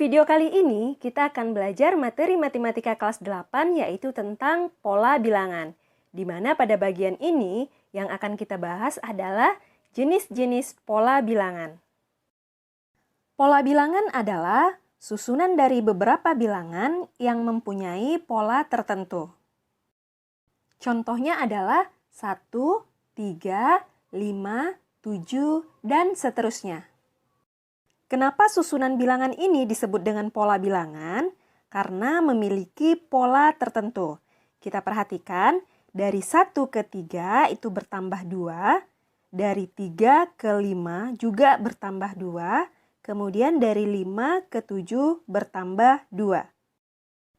video kali ini kita akan belajar materi matematika kelas 8 yaitu tentang pola bilangan. Di mana pada bagian ini yang akan kita bahas adalah jenis-jenis pola bilangan. Pola bilangan adalah susunan dari beberapa bilangan yang mempunyai pola tertentu. Contohnya adalah 1, 3, 5, 7, dan seterusnya. Kenapa susunan bilangan ini disebut dengan pola bilangan? Karena memiliki pola tertentu. Kita perhatikan, dari 1 ke 3 itu bertambah 2, dari 3 ke 5 juga bertambah 2, kemudian dari 5 ke 7 bertambah 2.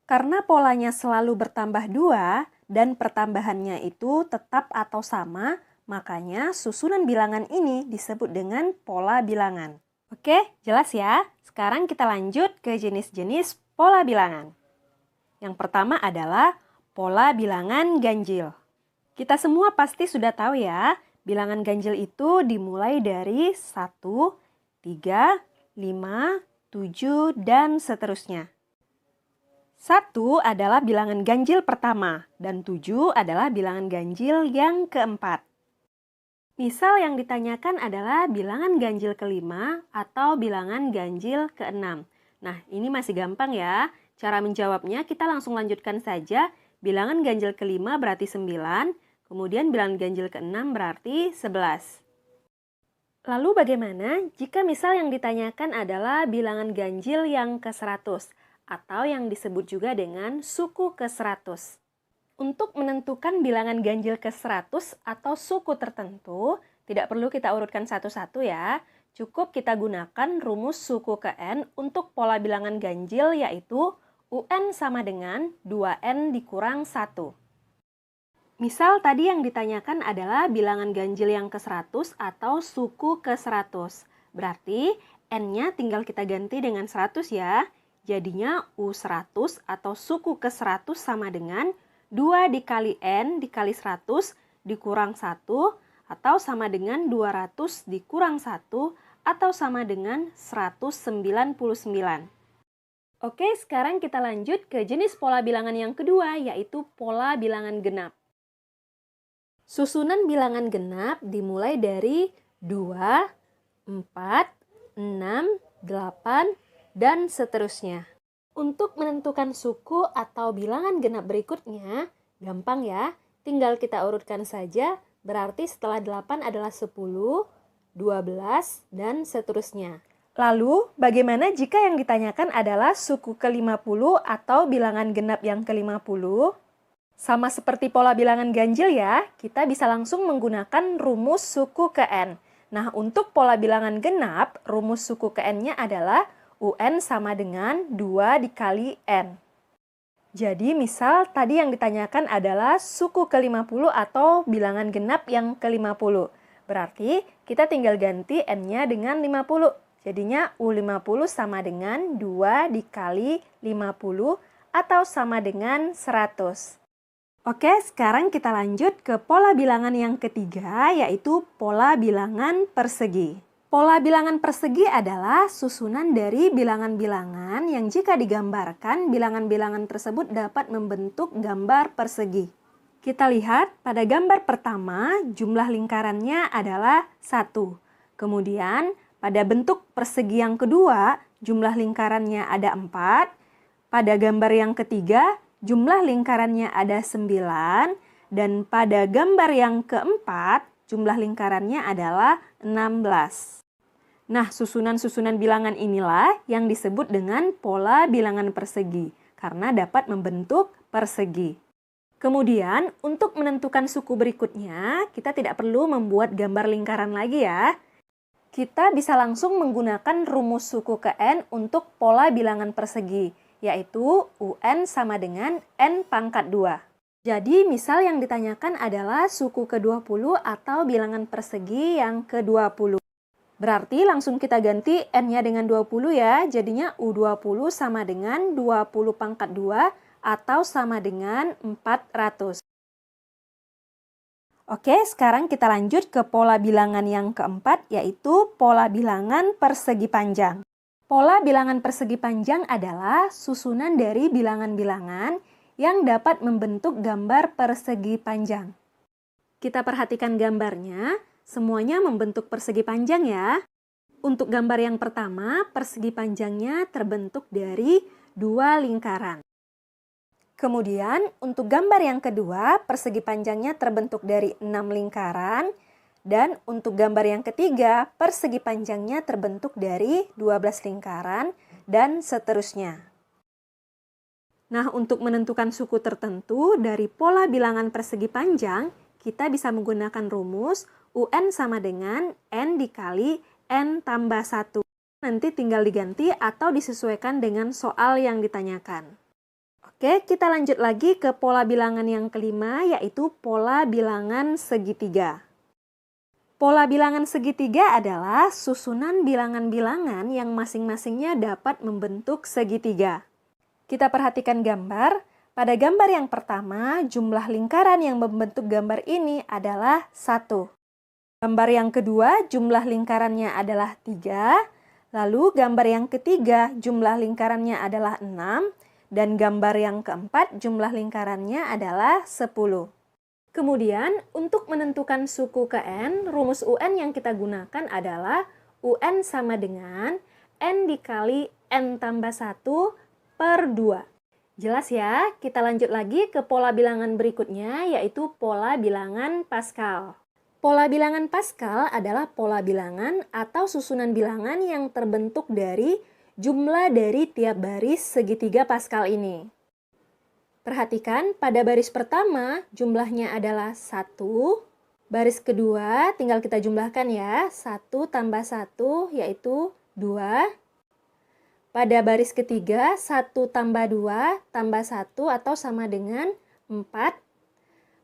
Karena polanya selalu bertambah 2 dan pertambahannya itu tetap atau sama, makanya susunan bilangan ini disebut dengan pola bilangan. Oke, jelas ya? Sekarang kita lanjut ke jenis-jenis pola bilangan. Yang pertama adalah pola bilangan ganjil. Kita semua pasti sudah tahu ya, bilangan ganjil itu dimulai dari 1, 3, 5, 7, dan seterusnya. 1 adalah bilangan ganjil pertama, dan 7 adalah bilangan ganjil yang keempat. Misal yang ditanyakan adalah bilangan ganjil kelima atau bilangan ganjil keenam. Nah, ini masih gampang ya. Cara menjawabnya kita langsung lanjutkan saja. Bilangan ganjil kelima berarti 9, kemudian bilangan ganjil keenam berarti 11. Lalu bagaimana jika misal yang ditanyakan adalah bilangan ganjil yang ke-100 atau yang disebut juga dengan suku ke-100? Untuk menentukan bilangan ganjil ke-100 atau suku tertentu, tidak perlu kita urutkan satu-satu ya. Cukup kita gunakan rumus suku ke N untuk pola bilangan ganjil yaitu UN sama dengan 2N dikurang 1. Misal tadi yang ditanyakan adalah bilangan ganjil yang ke-100 atau suku ke-100. Berarti N-nya tinggal kita ganti dengan 100 ya. Jadinya U100 atau suku ke-100 sama dengan 2 dikali N dikali 100 dikurang 1 atau sama dengan 200 dikurang 1 atau sama dengan 199. Oke, sekarang kita lanjut ke jenis pola bilangan yang kedua yaitu pola bilangan genap. Susunan bilangan genap dimulai dari 2, 4, 6, 8, dan seterusnya. Untuk menentukan suku atau bilangan genap berikutnya, gampang ya, tinggal kita urutkan saja, berarti setelah 8 adalah 10, 12, dan seterusnya. Lalu, bagaimana jika yang ditanyakan adalah suku ke-50 atau bilangan genap yang ke-50? Sama seperti pola bilangan ganjil ya, kita bisa langsung menggunakan rumus suku ke N. Nah, untuk pola bilangan genap, rumus suku ke N-nya adalah UN sama dengan 2 dikali N. Jadi misal tadi yang ditanyakan adalah suku ke-50 atau bilangan genap yang ke-50. Berarti kita tinggal ganti N-nya dengan 50. Jadinya U50 sama dengan 2 dikali 50 atau sama dengan 100. Oke, sekarang kita lanjut ke pola bilangan yang ketiga yaitu pola bilangan persegi. Pola bilangan persegi adalah susunan dari bilangan-bilangan yang jika digambarkan, bilangan-bilangan tersebut dapat membentuk gambar persegi. Kita lihat pada gambar pertama, jumlah lingkarannya adalah 1. Kemudian, pada bentuk persegi yang kedua, jumlah lingkarannya ada 4. Pada gambar yang ketiga, jumlah lingkarannya ada 9. Dan pada gambar yang keempat, jumlah lingkarannya adalah 16. Nah, susunan-susunan bilangan inilah yang disebut dengan pola bilangan persegi, karena dapat membentuk persegi. Kemudian, untuk menentukan suku berikutnya, kita tidak perlu membuat gambar lingkaran lagi ya. Kita bisa langsung menggunakan rumus suku ke N untuk pola bilangan persegi, yaitu UN sama dengan N pangkat 2. Jadi, misal yang ditanyakan adalah suku ke-20 atau bilangan persegi yang ke-20. Berarti langsung kita ganti N-nya dengan 20 ya, jadinya U20 sama dengan 20 pangkat 2 atau sama dengan 400. Oke, sekarang kita lanjut ke pola bilangan yang keempat, yaitu pola bilangan persegi panjang. Pola bilangan persegi panjang adalah susunan dari bilangan-bilangan yang dapat membentuk gambar persegi panjang. Kita perhatikan gambarnya, semuanya membentuk persegi panjang ya. Untuk gambar yang pertama, persegi panjangnya terbentuk dari 2 lingkaran. Kemudian, untuk gambar yang kedua, persegi panjangnya terbentuk dari 6 lingkaran. Dan untuk gambar yang ketiga, persegi panjangnya terbentuk dari 12 lingkaran dan seterusnya. Nah, untuk menentukan suku tertentu dari pola bilangan persegi panjang, kita bisa menggunakan rumus UN sama dengan N dikali N tambah 1. Nanti tinggal diganti atau disesuaikan dengan soal yang ditanyakan. Oke, kita lanjut lagi ke pola bilangan yang kelima, yaitu pola bilangan segitiga. Pola bilangan segitiga adalah susunan bilangan-bilangan yang masing-masingnya dapat membentuk segitiga. Kita perhatikan gambar. Pada gambar yang pertama, jumlah lingkaran yang membentuk gambar ini adalah 1. Gambar yang kedua, jumlah lingkarannya adalah 3. Lalu gambar yang ketiga, jumlah lingkarannya adalah 6. Dan gambar yang keempat, jumlah lingkarannya adalah 10. Kemudian, untuk menentukan suku ke N, rumus UN yang kita gunakan adalah UN sama dengan N dikali N tambah 1 per 2. Jelas ya? Kita lanjut lagi ke pola bilangan berikutnya, yaitu pola bilangan Pascal. Pola bilangan Pascal adalah pola bilangan atau susunan bilangan yang terbentuk dari jumlah dari tiap baris segitiga Pascal ini. Perhatikan, pada baris pertama jumlahnya adalah 1. Baris kedua tinggal kita jumlahkan ya. 1 tambah 1 yaitu 2. Pada baris ketiga, 1 tambah 2 tambah 1 atau sama dengan 4.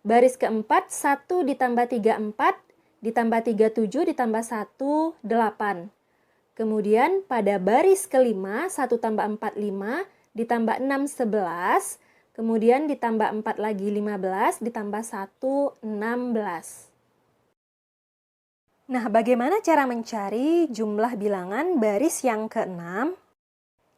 Baris keempat, 1 ditambah 3, 4. Ditambah 3, 7. Ditambah 1, 8. Kemudian pada baris kelima, 1 tambah 4, 5. Ditambah 6, 11. Kemudian ditambah 4 lagi 15, ditambah 1, 16. Nah, bagaimana cara mencari jumlah bilangan baris yang ke-6?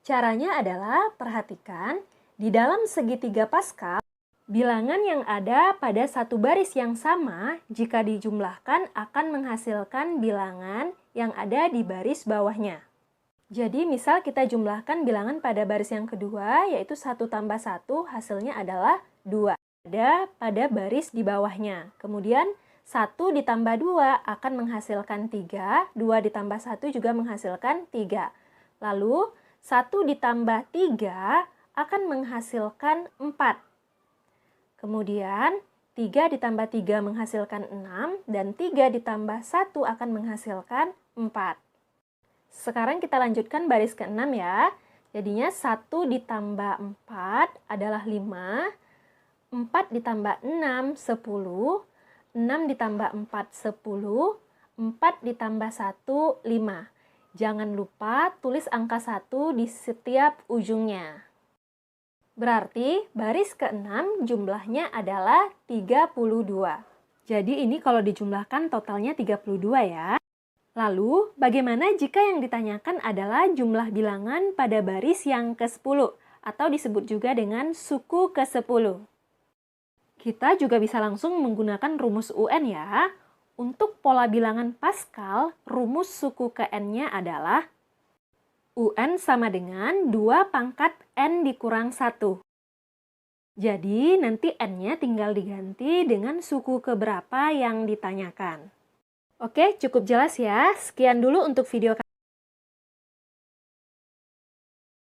Caranya adalah, perhatikan, di dalam segitiga Pascal, bilangan yang ada pada satu baris yang sama, jika dijumlahkan akan menghasilkan bilangan yang ada di baris bawahnya. Jadi, misal kita jumlahkan bilangan pada baris yang kedua, yaitu 1 tambah 1, hasilnya adalah 2. Ada pada baris di bawahnya. Kemudian, 1 ditambah 2 akan menghasilkan 3, 2 ditambah 1 juga menghasilkan 3. Lalu, 1 ditambah 3 akan menghasilkan 4. Kemudian, 3 ditambah 3 menghasilkan 6, dan 3 ditambah 1 akan menghasilkan 4. Sekarang kita lanjutkan baris ke-6 ya. Jadinya 1 ditambah 4 adalah 5. 4 ditambah 6, 10. 6 ditambah 4, 10. 4 ditambah 1, 5. Jangan lupa tulis angka 1 di setiap ujungnya. Berarti baris ke-6 jumlahnya adalah 32. Jadi ini kalau dijumlahkan totalnya 32 ya. Lalu, bagaimana jika yang ditanyakan adalah jumlah bilangan pada baris yang ke-10 atau disebut juga dengan suku ke-10? Kita juga bisa langsung menggunakan rumus UN ya. Untuk pola bilangan Pascal, rumus suku ke N-nya adalah UN sama dengan 2 pangkat N dikurang 1. Jadi, nanti N-nya tinggal diganti dengan suku keberapa yang ditanyakan. Oke, cukup jelas ya. Sekian dulu untuk video kali ini.